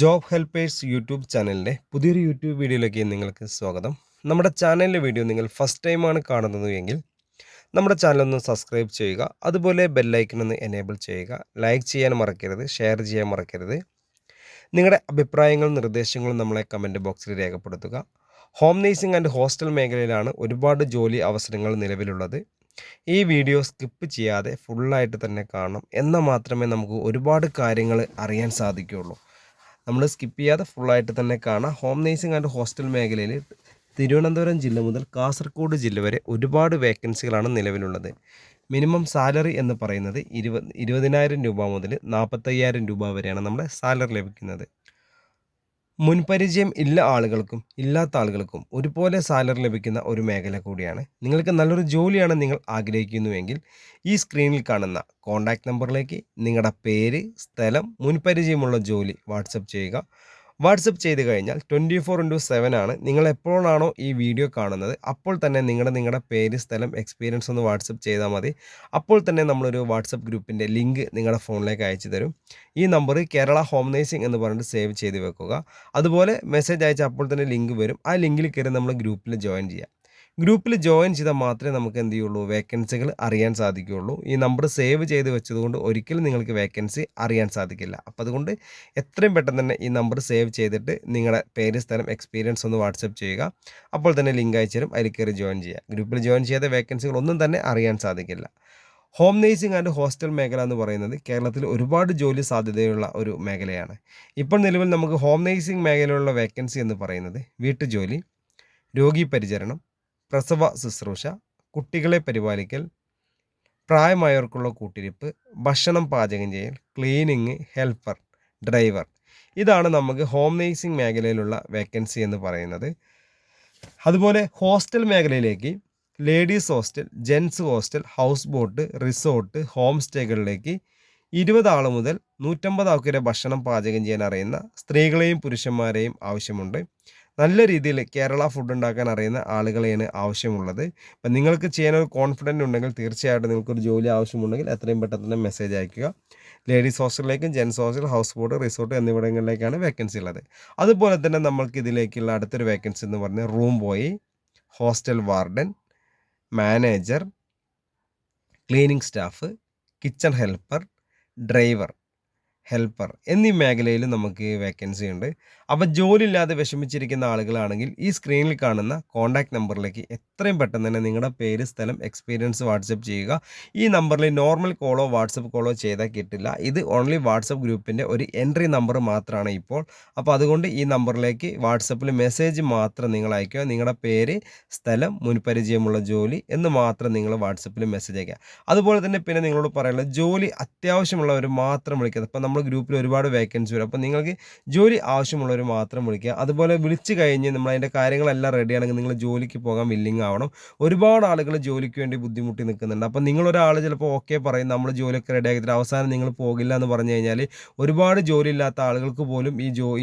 Job helpers YouTube ചാനലിൻ്റെ പുതിയൊരു YouTube വീഡിയോയിലേക്ക് നിങ്ങൾക്ക് സ്വാഗതം. നമ്മുടെ ചാനലിലെ വീഡിയോ നിങ്ങൾ ഫസ്റ്റ് ടൈമാണ് കാണുന്നത് എങ്കിൽ നമ്മുടെ ചാനലൊന്ന് സബ്സ്ക്രൈബ് ചെയ്യുക. അതുപോലെ ബെല്ലൈക്കൺ ഒന്ന് എനേബിൾ ചെയ്യുക. ലൈക്ക് ചെയ്യാൻ മറക്കരുത്, ഷെയർ ചെയ്യാൻ മറക്കരുത്. നിങ്ങളുടെ അഭിപ്രായങ്ങളും നിർദ്ദേശങ്ങളും നമ്മളെ കമൻറ്റ് ബോക്സിൽ രേഖപ്പെടുത്തുക. ഹോം നേഴ്സിംഗ് ആൻഡ് ഹോസ്റ്റൽ മേഖലയിലാണ് ഒരുപാട് ജോലി അവസരങ്ങൾ നിലവിലുള്ളത്. ഈ വീഡിയോ സ്കിപ്പ് ചെയ്യാതെ ഫുള്ളായിട്ട് തന്നെ കാണണം. എന്നാൽ മാത്രമേ നമുക്ക് ഒരുപാട് കാര്യങ്ങൾ അറിയാൻ സാധിക്കുകയുള്ളൂ. നമ്മൾ സ്കിപ്പ് ചെയ്യാതെ ഫുള്ളായിട്ട് തന്നെ കാണാം. ഹോം നേഴ്സിംഗ് ആൻഡ് ഹോസ്റ്റൽ മേഖലയിൽ തിരുവനന്തപുരം ജില്ല മുതൽ കാസർഗോഡ് ജില്ല വരെ ഒരുപാട് വേക്കൻസികളാണ് നിലവിലുള്ളത്. മിനിമം സാലറി എന്ന് പറയുന്നത് 20,000 രൂപ മുതൽ 45,000 രൂപ വരെയാണ് നമ്മുടെ സാലറി ലഭിക്കുന്നത്. മുൻപരിചയം ഇല്ല ആളുകൾക്കും ഇല്ലാത്ത ആളുകൾക്കും ഒരുപോലെ സാലറി ലഭിക്കുന്ന ഒരു മേഖല കൂടിയാണ്. നിങ്ങൾക്ക് നല്ലൊരു ജോലിയാണ് നിങ്ങൾ ആഗ്രഹിക്കുന്നുവെങ്കിൽ ഈ സ്ക്രീനിൽ കാണുന്ന കോൺടാക്റ്റ് നമ്പറിലേക്ക് നിങ്ങളുടെ പേര്, സ്ഥലം, മുൻപരിചയമുള്ള ജോലി വാട്സപ്പ് ചെയ്യുക. വാട്സപ്പ് ചെയ്ത് കഴിഞ്ഞാൽ 24/7 ആണ്. നിങ്ങൾ എപ്പോഴാണോ ഈ വീഡിയോ കാണുന്നത് അപ്പോൾ തന്നെ നിങ്ങളുടെ പേര്, സ്ഥലം, എക്സ്പീരിയൻസ് ഒന്ന് വാട്സപ്പ് ചെയ്താൽ മതി. അപ്പോൾ തന്നെ നമ്മളൊരു വാട്സപ്പ് ഗ്രൂപ്പിൻ്റെ ലിങ്ക് നിങ്ങളുടെ ഫോണിലേക്ക് അയച്ചു തരും. ഈ നമ്പർ കേരള ഹോം നേഴ്സിംഗ് എന്ന് പറഞ്ഞിട്ട് സേവ് ചെയ്ത് വെക്കുക. അതുപോലെ മെസ്സേജ് അയച്ച അപ്പോൾ തന്നെ ലിങ്ക് വരും. ആ ലിങ്കിൽ കയറി നമ്മൾ ഗ്രൂപ്പിൽ ജോയിൻ ചെയ്യുക. ഗ്രൂപ്പിൽ ജോയിൻ ചെയ്താൽ മാത്രമേ നമുക്ക് എന്ത് ചെയ്യുള്ളൂ, വേക്കൻസികൾ അറിയാൻ സാധിക്കുകയുള്ളൂ. ഈ നമ്പർ സേവ് ചെയ്ത് വെച്ചതുകൊണ്ട് ഒരിക്കലും നിങ്ങൾക്ക് വേക്കൻസി അറിയാൻ സാധിക്കില്ല. അപ്പോൾ അതുകൊണ്ട് എത്രയും പെട്ടെന്ന് തന്നെ ഈ നമ്പർ സേവ് ചെയ്തിട്ട് നിങ്ങളുടെ പേര്, സ്ഥലം, എക്സ്പീരിയൻസ് ഒന്ന് വാട്സപ്പ് ചെയ്യുക. അപ്പോൾ തന്നെ ലിങ്ക് അയച്ചു തരും. അതിൽ കയറി ജോയിൻ ചെയ്യുക. ഗ്രൂപ്പിൽ ജോയിൻ ചെയ്യാതെ വേക്കൻസികൾ ഒന്നും തന്നെ അറിയാൻ സാധിക്കില്ല. ഹോം നേഴ്സിംഗ് ആൻഡ് ഹോസ്റ്റൽ മേഖല എന്ന് പറയുന്നത് കേരളത്തിൽ ഒരുപാട് ജോലി സാധ്യതയുള്ള ഒരു മേഖലയാണ്. ഇപ്പോൾ നിലവിൽ നമുക്ക് ഹോം നേഴ്സിംഗ് മേഖലയിലുള്ള വേക്കൻസി എന്ന് പറയുന്നത് വീട്ടുജോലി, രോഗി പരിചരണം, പ്രസവ ശുശ്രൂഷ, കുട്ടികളെ പരിപാലിക്കൽ, പ്രായമായവർക്കുള്ള കൂട്ടിരിപ്പ്, ഭക്ഷണം പാചകം ചെയ്യൽ, ക്ലീനിങ്, ഹെൽപ്പർ, ഡ്രൈവർ. ഇതാണ് നമുക്ക് ഹോം നേഴ്സിംഗ് മേഖലയിലുള്ള വേക്കൻസി എന്ന് പറയുന്നത്. അതുപോലെ ഹോസ്റ്റൽ മേഖലയിലേക്ക് ladies hostel, gents hostel, house boat, resort, home സ്റ്റേകളിലേക്ക് 20 ആൾ മുതൽ 150 ആൾക്ക് വരെ ഭക്ഷണം പാചകം ചെയ്യാൻ അറിയുന്ന സ്ത്രീകളെയും പുരുഷന്മാരെയും ആവശ്യമുണ്ട്. നല്ല രീതിയിൽ കേരള ഫുഡ് ഉണ്ടാക്കാൻ അറിയുന്ന ആളുകളെയാണ് ആവശ്യമുള്ളത്. അപ്പം നിങ്ങൾക്ക് ചെയ്യാനൊരു കോൺഫിഡൻറ്റ് ഉണ്ടെങ്കിൽ തീർച്ചയായിട്ടും നിങ്ങൾക്കൊരു ജോലി ആവശ്യമുണ്ടെങ്കിൽ എത്രയും പെട്ടെന്ന് തന്നെ മെസ്സേജ് അയയ്ക്കുക. ലേഡീസ് ഹോസ്റ്റലിലേക്കും gents hostel, house boat, resort എന്നിവിടങ്ങളിലേക്കാണ് വേക്കൻസി ഉള്ളത്. അതുപോലെ തന്നെ നമ്മൾക്ക് ഇതിലേക്കുള്ള അടുത്തൊരു വേക്കൻസി എന്ന് പറഞ്ഞാൽ room boy, hostel warden, manager, cleaning staff, kitchen helper, driver, helper എന്നീ മേഖലയിൽ നമുക്ക് വേക്കൻസി ഉണ്ട്. അപ്പോൾ ജോലിയില്ലാതെ വിഷമിച്ചിരിക്കുന്ന ആളുകളാണെങ്കിൽ ഈ സ്ക്രീനിൽ കാണുന്ന കോൺടാക്റ്റ് നമ്പറിലേക്ക് എത്രയും പെട്ടെന്ന് തന്നെ നിങ്ങളുടെ പേര്, സ്ഥലം, എക്സ്പീരിയൻസ് വാട്സപ്പ് ചെയ്യുക. ഈ നമ്പറിൽ നോർമൽ കോളോ വാട്സപ്പ് കോളോ ചെയ്താൽ കിട്ടില്ല. ഇത് ഓൺലി വാട്സപ്പ് ഗ്രൂപ്പിൻ്റെ ഒരു എൻട്രി നമ്പർ മാത്രമാണ് ഇപ്പോൾ. അപ്പോൾ അതുകൊണ്ട് ഈ നമ്പറിലേക്ക് വാട്സപ്പിൽ മെസ്സേജ് മാത്രം നിങ്ങൾ അയക്കുക. നിങ്ങളുടെ പേര്, സ്ഥലം, മുൻപരിചയമുള്ള ജോലി എന്ന് മാത്രം നിങ്ങൾ വാട്സപ്പിൽ മെസ്സേജ് അയക്കുക. അതുപോലെ തന്നെ പിന്നെ നിങ്ങളോട് പറയാനുള്ളത്, ജോലി അത്യാവശ്യമുള്ളവർ മാത്രം വിളിക്കുക. അപ്പോൾ നമ്മൾ ഗ്രൂപ്പിൽ ഒരുപാട് വേക്കൻസി വരും. അപ്പോൾ നിങ്ങൾക്ക് ജോലി ആവശ്യമുള്ളവർ മാത്രം വിളിക്കുക. അതുപോലെ വിളിച്ച് കഴിഞ്ഞ് നമ്മൾ അതിൻ്റെ കാര്യങ്ങളെല്ലാം റെഡിയാണെങ്കിൽ നിങ്ങൾ ജോലിക്ക് പോകാൻ വില്ലിങ് ആവണം. ഒരുപാട് ആളുകൾ ജോലിക്ക് വേണ്ടി ബുദ്ധിമുട്ടി നിൽക്കുന്നുണ്ട്. അപ്പോൾ നിങ്ങളൊരാൾ ചിലപ്പോൾ ഓക്കെ പറയും, നമ്മൾ ജോലിയൊക്കെ റെഡിയാക്കിയിട്ട് അവസാനം നിങ്ങൾ പോകില്ല എന്ന് പറഞ്ഞു കഴിഞ്ഞാൽ ഒരുപാട് ജോലി ഇല്ലാത്ത ആളുകൾക്ക് പോലും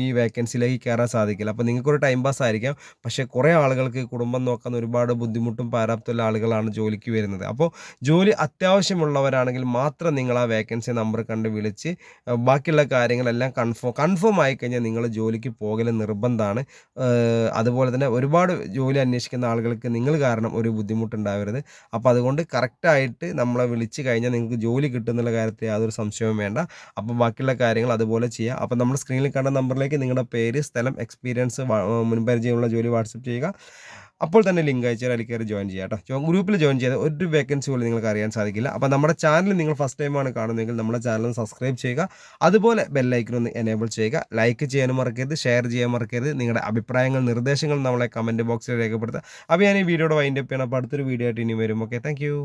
ഈ വേക്കൻസിയിലേക്ക് കയറാൻ സാധിക്കില്ല. അപ്പോൾ നിങ്ങൾക്കൊരു ടൈം പാസ് ആയിരിക്കാം, പക്ഷേ കുറേ ആളുകൾക്ക് കുടുംബം നോക്കാൻ ഒരുപാട് ബുദ്ധിമുട്ടും പാരാപ്തമുള്ള ആളുകളാണ് ജോലിക്ക് വരുന്നത്. അപ്പോൾ ജോലി അത്യാവശ്യമുള്ളവരാണെങ്കിൽ മാത്രം നിങ്ങൾ ആ വേക്കൻസി നമ്പർ കണ്ട് വിളിച്ച് ബാക്കിയുള്ള കാര്യങ്ങളെല്ലാം കൺഫേം ആയി കഴിഞ്ഞാൽ നിങ്ങൾ ജോലിക്ക് പോകൽ നിർബന്ധമാണ്. അതുപോലെ തന്നെ ഒരുപാട് ജോലി അന്വേഷിക്കുന്ന ആളുകൾക്ക് നിങ്ങൾ കാരണം ഒരു ബുദ്ധിമുട്ടുണ്ടാവരുത്. അപ്പോൾ അതുകൊണ്ട് കറക്റ്റായിട്ട് നമ്മളെ വിളിച്ച് കഴിഞ്ഞാൽ നിങ്ങൾക്ക് ജോലി കിട്ടുന്നുള്ള കാര്യത്തിൽ യാതൊരു സംശയവും വേണ്ട. അപ്പോൾ ബാക്കിയുള്ള കാര്യങ്ങൾ അതുപോലെ ചെയ്യുക. അപ്പോൾ നമ്മൾ സ്ക്രീനിൽ കണ്ട നമ്പറിലേക്ക് നിങ്ങളുടെ പേര്, സ്ഥലം, എക്സ്പീരിയൻസ്, മുൻപരിചയമുള്ള ജോലി വാട്സപ്പ് ചെയ്യുക. അപ്പോൾ തന്നെ ലിങ്ക് അയച്ചാൽ അതിൽ കയറി ജോയിൻ ചെയ്യുക കേട്ടോ. ഗ്രൂപ്പിൽ ജോയിൻ ചെയ്ത് ഒരു വേക്കൻസി പോലും നിങ്ങൾക്ക് അറിയാൻ സാധിക്കില്ല. അപ്പോൾ നമ്മുടെ ചാനൽ നിങ്ങൾ ഫസ്റ്റ് ടൈമാണ് കാണുന്നതെങ്കിൽ നമ്മുടെ ചാനൽ സബ്സ്ക്രൈബ് ചെയ്യുക. അതുപോലെ ബെല്ലൈക്കൺ ഒന്ന് എനേബിൾ ചെയ്യുക. ലൈക്ക് ചെയ്യാനും മറക്കരുത്, ഷെയർ ചെയ്യാൻ മറക്കരുത്. നിങ്ങളുടെ അഭിപ്രായങ്ങൾ, നിർദ്ദേശങ്ങൾ നമ്മളെ കമൻറ്റ് ബോക്സിൽ രേഖപ്പെടുത്തുക. അപ്പോൾ ഞാൻ ഈ വീഡിയോയുടെ വൈൻഡപ്പ് ചെയ്യണം. അപ്പോൾ അടുത്തൊരു വീഡിയോ ആയിട്ട് ഇനി വരും. Okay, thank you.